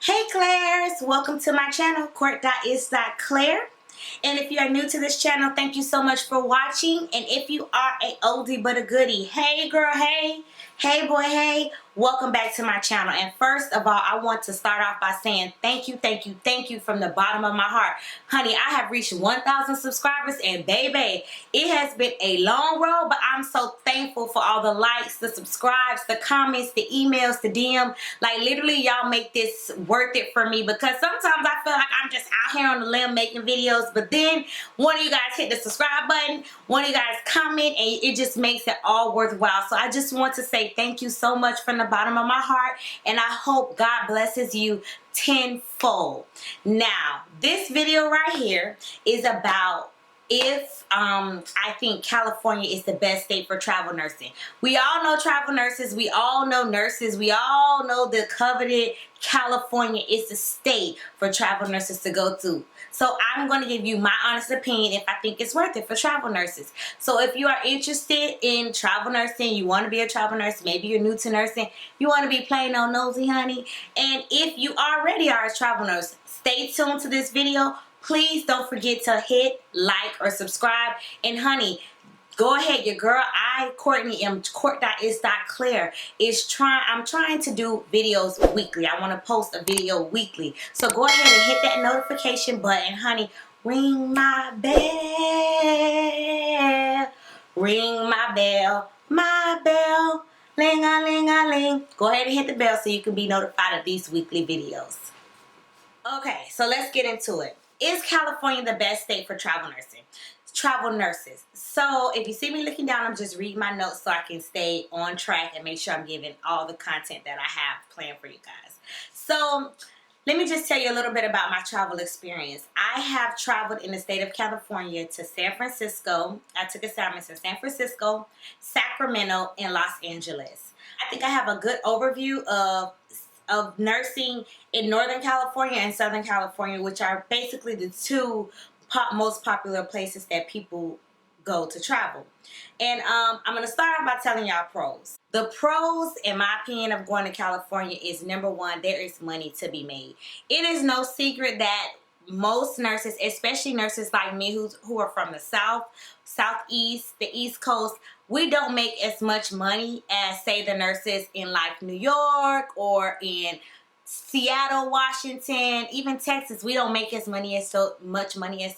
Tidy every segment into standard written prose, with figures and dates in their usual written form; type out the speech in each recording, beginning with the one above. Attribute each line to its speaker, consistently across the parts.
Speaker 1: Hey Claires, welcome to my channel, court.is.claire. And if you are new to this channel, thank you so much for watching. And if you are a oldie but a goodie, hey girl, hey, hey boy, hey, welcome back to my channel. And first of all, I want to start off by saying thank you from the bottom of my heart. Honey, I have reached 1,000 subscribers and baby, it has been a long road, but I'm so thankful for all the likes, the subscribes, the comments, the emails, the DM. Like literally y'all make this worth it for me, because sometimes I feel like I'm just out here on the limb making videos, but then one of you guys hit the subscribe button, one of you guys comment, and it just makes it all worthwhile. So I just want to say thank you so much from the bottom of my heart, and I hope God blesses you tenfold. Now, this video right here is about if I think California is the best state for travel nursing. We all know travel nurses, we all know nurses, we all know the coveted California is the state for travel nurses to go to. So I'm going to give you my honest opinion if I think it's worth it for travel nurses. So if you are interested in travel nursing, you want to be a travel nurse, maybe you're new to nursing, you want to be plain old nosy, honey, and if you already are a travel nurse, stay tuned to this video. Please don't forget to hit like or subscribe. And honey, go ahead, your girl, Courtney, court.is.claire I'm trying to do videos weekly. I want to post a video weekly. So go ahead and hit that notification button, honey. Ring my bell. Ring my bell. Ling-a-ling-a-ling. Go ahead and hit the bell so you can be notified of these weekly videos. Okay, so let's get into it. Is California the best state for travel nursing? Travel nurses. So if you see me looking down, I'm just reading my notes so I can stay on track and make sure I'm giving all the content that I have planned for you guys. So let me just tell you a little bit about my travel experience. I have traveled in the state of California to San Francisco. I took assignments in San Francisco, Sacramento, and Los Angeles. I think I have a good overview of nursing in Northern California and Southern California, which are basically the two most popular places that people go to travel. And I'm going to start off by telling y'all pros. The pros, in my opinion, of going to California is, number one, there is money to be made. It is no secret that most nurses, especially nurses like me who are from the South, Southeast, the East Coast, we don't make as much money as, say, the nurses in like New York or in Seattle, Washington, even Texas. We don't make as much money as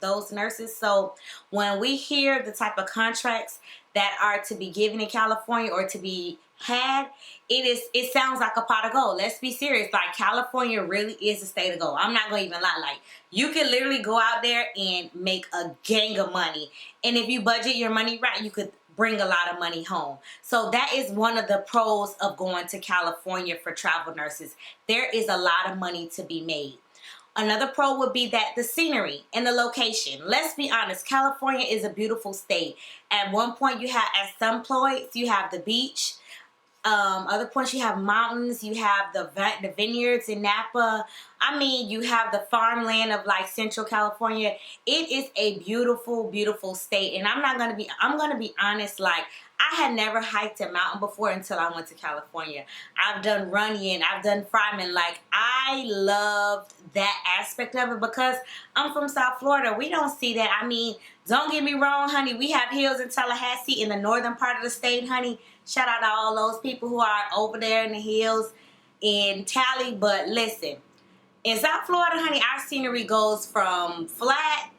Speaker 1: those nurses. So when we hear the type of contracts that are to be given in California or to be had, it sounds like a pot of gold. Let's be serious. Like, California really is a state of gold. I'm not gonna even lie. Like, you can literally go out there and make a gang of money, and if you budget your money right, you could bring a lot of money home. So that is one of the pros of going to California for travel nurses. There is a lot of money to be made. Another pro would be that the scenery and the location. Let's be honest, California is a beautiful state. At one point at some points you have the beach. Other points you have mountains, you have the vineyards in Napa. I mean, you have the farmland of like Central California. It is a beautiful, beautiful state. And I'm gonna be honest, like, I had never hiked a mountain before until I went to California. I've done running, I've done Fryman. Like, I loved that aspect of it because I'm from South Florida. We don't see that. I mean, don't get me wrong, honey. We have hills in Tallahassee in the northern part of the state, honey. Shout out to all those people who are over there in the hills in Cali. But listen, in South Florida, honey, our scenery goes from flat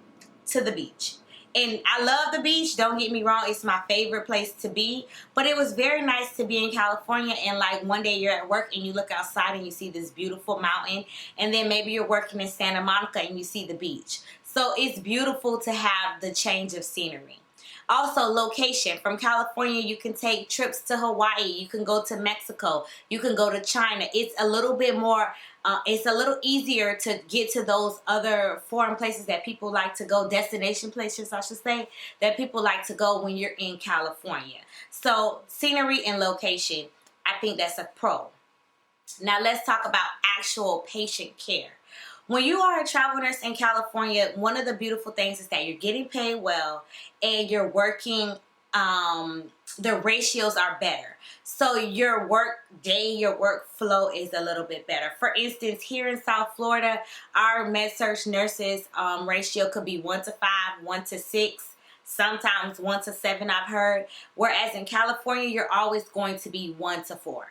Speaker 1: to the beach. And I love the beach, don't get me wrong, it's my favorite place to be. But it was very nice to be in California, and like one day you're at work and you look outside and you see this beautiful mountain, and then maybe you're working in Santa Monica and you see the beach. So it's beautiful to have the change of scenery. Also, location. From California, you can take trips to Hawaii. You can go to Mexico. You can go to China. It's a little bit more, it's a little easier to get to those other foreign places that people like to go, destination places, I should say, that people like to go when you're in California. So, scenery and location, I think that's a pro. Now, let's talk about actual patient care. When you are a travel nurse in California, one of the beautiful things is that you're getting paid well and you're working the ratios are better. So your work day, your workflow is a little bit better. For instance, here in South Florida, our med-surg nurses ratio could be 1 to 5, 1 to 6, sometimes 1 to 7, I've heard. Whereas in California, you're always going to be 1 to 4.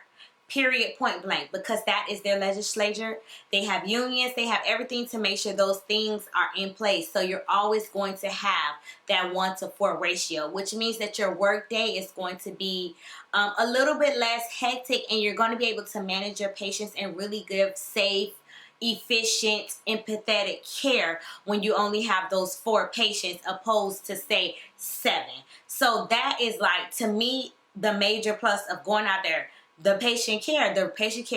Speaker 1: Period, point blank, because that is their legislature. They have unions, they have everything to make sure those things are in place. So you're always going to have that 1 to 4 ratio, which means that your work day is going to be a little bit less hectic, and you're going to be able to manage your patients and really give safe, efficient, empathetic care when you only have those 4 patients opposed to, say, 7. So that is, like, to me, the major plus of going out there. The patient care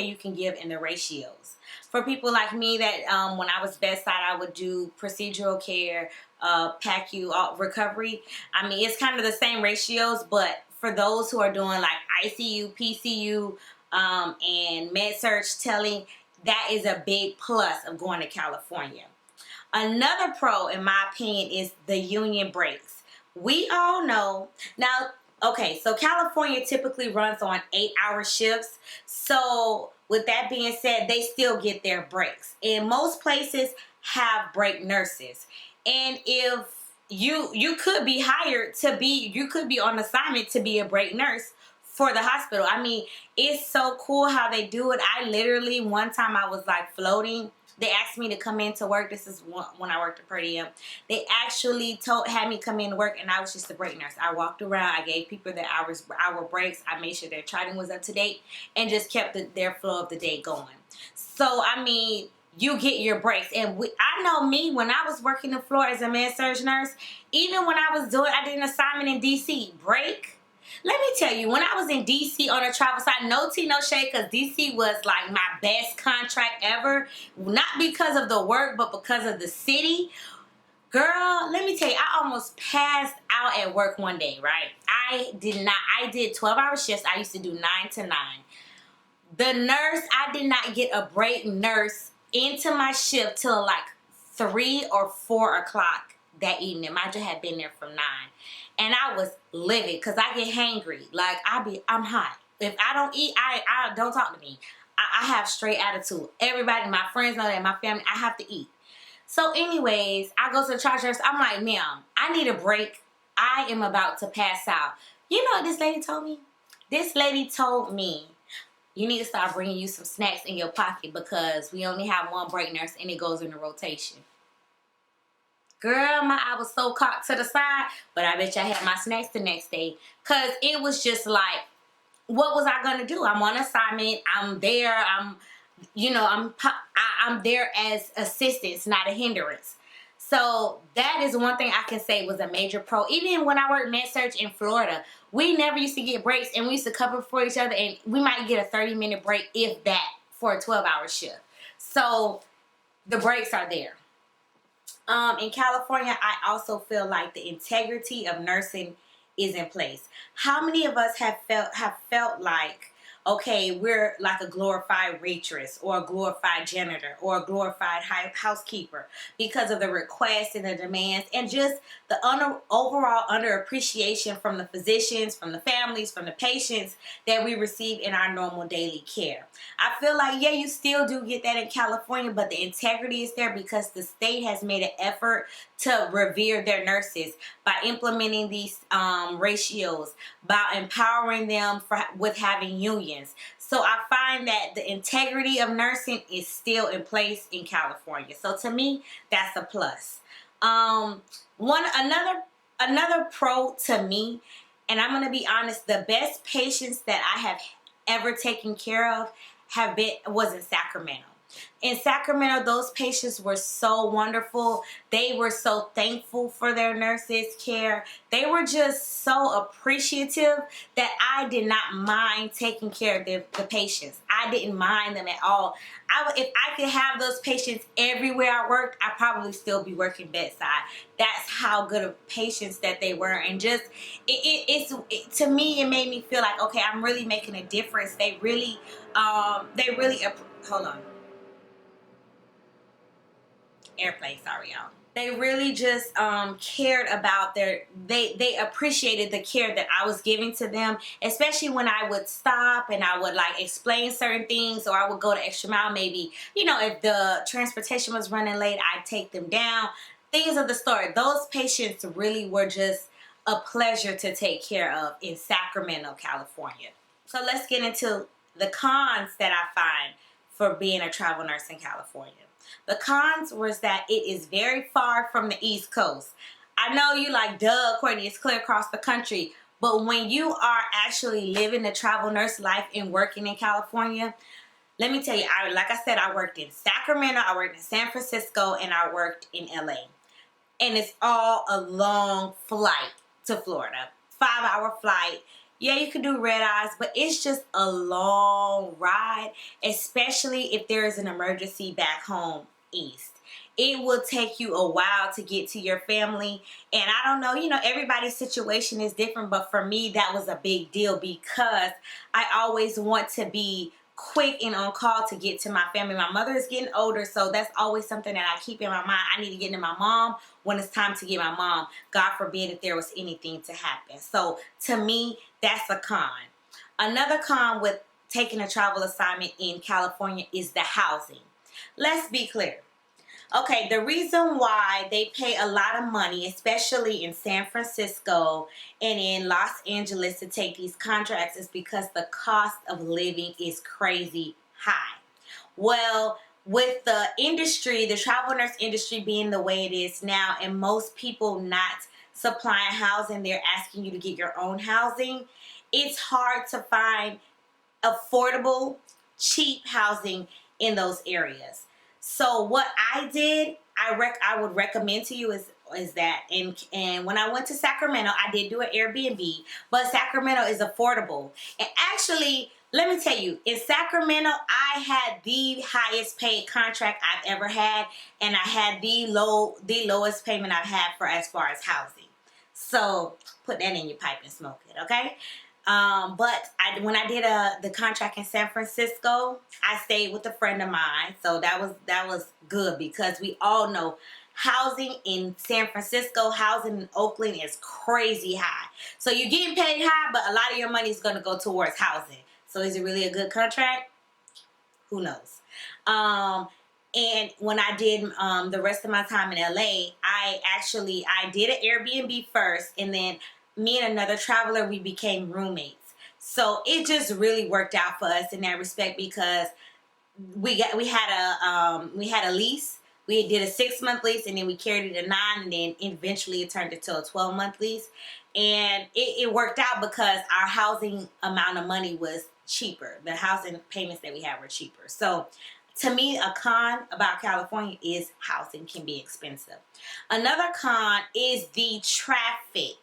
Speaker 1: you can give in the ratios. For people like me that when I was bedside, I would do procedural care, PACU, recovery. I mean, it's kind of the same ratios, but for those who are doing like ICU, PCU, and med-surg telling, that is a big plus of going to California. Another pro, in my opinion, is the union breaks. We all know now. Okay, so California typically runs on 8-hour shifts. So with that being said, they still get their breaks. And most places have break nurses. And if you could be hired to be, you could be on assignment to be a break nurse for the hospital. I mean, it's so cool how they do it. I literally, one time I was like floating. They asked me to come in to work. This is when I worked at per diem. They actually had me come in to work, and I was just a break nurse. I walked around. I gave people their hour breaks. I made sure their charting was up to date, and just kept their flow of the day going. So, I mean, you get your breaks. And I know me, when I was working the floor as a med-surg nurse, even when I did an assignment in D.C., break. Let me tell you, when I was in D.C. on a travel site, no tea, no shade, because D.C. was like my best contract ever. Not because of the work, but because of the city. Girl, let me tell you, I almost passed out at work one day, right? I did 12-hour shifts. I used to do 9 to 9. The nurse, I did not get a break nurse into my shift till like 3 or 4 o'clock that evening. Mind you, had been there from 9. And I was livid because I get hangry. Like, I'm hot. If I don't eat, I don't talk to me. I have straight attitude. Everybody, my friends know that, my family, I have to eat. So anyways, I go to the charge nurse. I'm like, ma'am, I need a break. I am about to pass out. You know what this lady told me? This lady told me, you need to start bringing you some snacks in your pocket because we only have one break nurse and it goes in a rotation. Girl, I was so cocked to the side, but I bet you I had my snacks the next day. Because it was just like, what was I going to do? I'm on assignment. I'm there. I'm there as assistance, not a hindrance. So that is one thing I can say was a major pro. Even when I worked med-surg in Florida, we never used to get breaks, and we used to cover for each other, and we might get a 30-minute break, if that, for a 12-hour shift. So the breaks are there. In California, I also feel like the integrity of nursing is in place. How many of us have felt like, okay, we're like a glorified waitress or a glorified janitor or a glorified housekeeper because of the requests and the demands and just the overall underappreciation from the physicians, from the families, from the patients that we receive in our normal daily care. I feel like, yeah, you still do get that in California, but the integrity is there because the state has made an effort to revere their nurses by implementing these ratios, by empowering them with having unions. So I find that the integrity of nursing is still in place in California. So to me, that's a plus. Another pro to me, and I'm gonna be honest, the best patients that I have ever taken care of was in Sacramento. In Sacramento, those patients were so wonderful. They were so thankful for their nurses' care. They were just so appreciative that I did not mind taking care of the patients. I didn't mind them at all. If I could have those patients everywhere I worked, I'd probably still be working bedside. That's how good of patients that they were. And just, to me, it made me feel like, okay, I'm really making a difference. Hold on. Airplane, sorry y'all. They really just cared about they appreciated the care that I was giving to them, especially when I would stop and I would like explain certain things, or I would go the extra mile. Maybe, you know, if the transportation was running late, I'd take them down. Things of the sort. Those patients really were just a pleasure to take care of in Sacramento, California. So let's get into the cons that I find for being a travel nurse in California. The cons was that it is very far from the East Coast. I know you like, duh, Courtney, it's clear across the country. But when you are actually living the travel nurse life and working in California, let me tell you, like I said, I worked in Sacramento, I worked in San Francisco, and I worked in LA. And it's all a long flight to Florida. 5-hour flight. Yeah, you can do red eyes, but it's just a long ride, especially if there is an emergency back home east. It will take you a while to get to your family. And I don't know, you know, everybody's situation is different, but for me, that was a big deal because I always want to be quick and on call to get to my family. My mother is getting older, so that's always something that I keep in my mind. I need to get to my mom when it's time to get my mom. God forbid if there was anything to happen. So to me, that's a con. Another con with taking a travel assignment in California is the housing. Let's be clear. Okay, the reason why they pay a lot of money, especially in San Francisco and in Los Angeles, to take these contracts is because the cost of living is crazy high. Well, with the industry, the travel nurse industry being the way it is now, and most people not supplying housing, they're asking you to get your own housing. It's hard to find affordable, cheap housing in those areas. So what I did, I would recommend to you is that, and when I went to Sacramento, I did do an Airbnb, but Sacramento is affordable. And actually, let me tell you, in Sacramento, I had the highest paid contract I've ever had, and I had the lowest payment I've had for as far as housing. So put that in your pipe and smoke it, okay? But when I did the contract in San Francisco, I stayed with a friend of mine, so that was good because we all know housing in San Francisco, housing in Oakland is crazy high. So you're getting paid high, but a lot of your money is going to go towards housing. So is it really a good contract? Who knows? And when I did the rest of my time in LA, I did an Airbnb first, and then me and another traveler, we became roommates. So it just really worked out for us in that respect because we had a lease. We did a 6-month lease, and then we carried it to 9, and then eventually it turned into a 12-month lease. And it worked out because our housing amount of money was cheaper. The housing payments that we had were cheaper. So to me, a con about California is housing can be expensive. Another con is the traffic.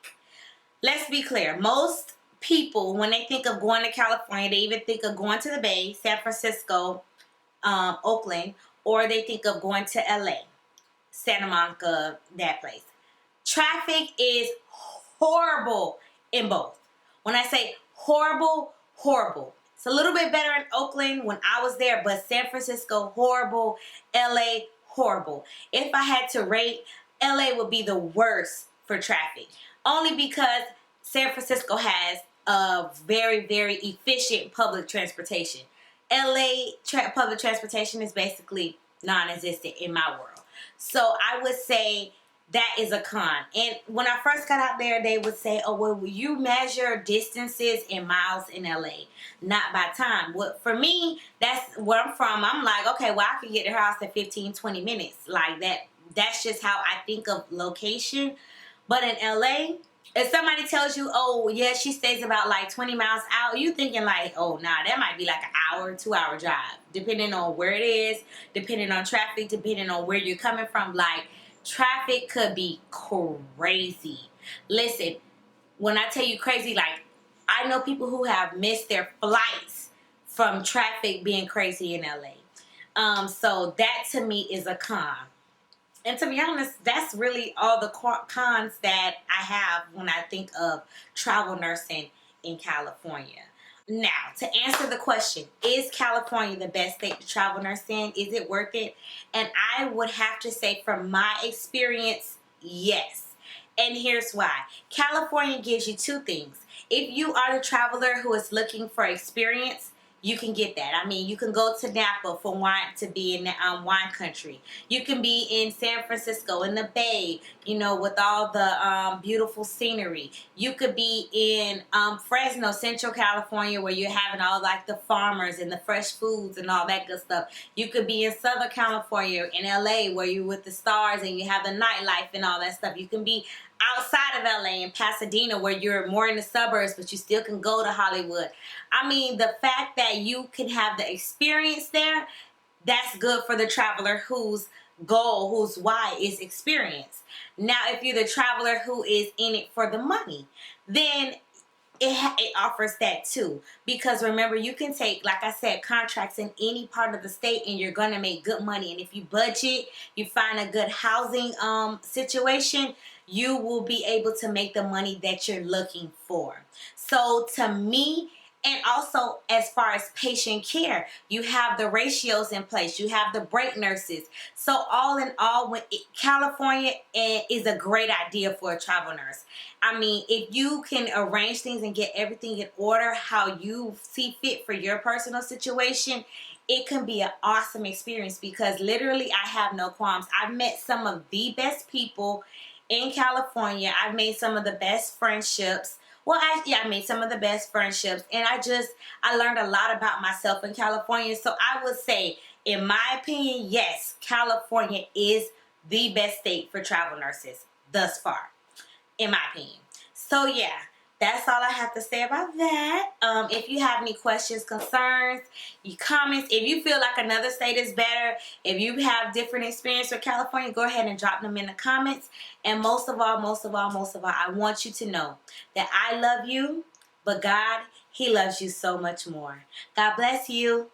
Speaker 1: Let's be clear. Most people, when they think of going to California, they either think of going to the Bay, San Francisco, Oakland, or they think of going to LA, Santa Monica, that place. Traffic is horrible in both. When I say horrible, horrible. It's a little bit better in Oakland when I was there, but San Francisco, horrible. LA, horrible. If I had to rate, LA would be the worst for traffic. Only because San Francisco has a very, very efficient public transportation. LA public transportation is basically non-existent in my world. So I would say that is a con. And when I first got out there, they would say, oh, well, you measure distances in miles in LA, not by time. Well, for me, that's where I'm from. I'm like, okay, well, I could get to her house in 15, 20 minutes. Like that. That's just how I think of location. But in LA, if somebody tells you, oh, yeah, she stays about like 20 miles out, you thinking like, oh, nah, that might be like an hour, 2-hour drive, depending on where it is, depending on traffic, depending on where you're coming from. Like, traffic could be crazy. Listen, when I tell you crazy, like, I know people who have missed their flights from traffic being crazy in LA. So that to me is a con. And to be honest, that's really all the cons that I have when I think of travel nursing in California. Now, to answer the question, is California the best state to travel nurse in? Is it worth it? And I would have to say, from my experience, yes. And here's why. California gives you two things. If you are the traveler who is looking for experience, you can get that. I mean, you can go to Napa for wine, to be in the wine country. You can be in San Francisco, in the Bay, you know, with all the beautiful scenery. You could be in Fresno, Central California, where you're having all like the farmers and the fresh foods and all that good stuff. You could be in Southern California, in LA, where you're with the stars and you have the nightlife and all that stuff. You can be outside of LA in Pasadena, where you're more in the suburbs, but you still can go to Hollywood. I mean, the fact that you can have the experience there, that's good for the traveler whose goal, whose why is experience. Now, if you're the traveler who is in it for the money, then it offers that too. Because remember, you can take, like I said, contracts in any part of the state and you're going to make good money. And if you budget, you find a good housing situation, you will be able to make the money that you're looking for. So to me, and also, as far as patient care, you have the ratios in place. You have the break nurses. So all in all, California is a great idea for a travel nurse. I mean, if you can arrange things and get everything in order how you see fit for your personal situation, it can be an awesome experience, because literally I have no qualms. I've met some of the best people in California. I've made some of the best friendships. Well, I made some of the best friendships, and I learned a lot about myself in California. So I would say, in my opinion, yes, California is the best state for travel nurses thus far, in my opinion. So yeah, that's all I have to say about that. If you have any questions, concerns, you comments, if you feel like another state is better, if you have different experience with California, go ahead and drop them in the comments. And most of all, I want you to know that I love you, but God, He loves you so much more. God bless you.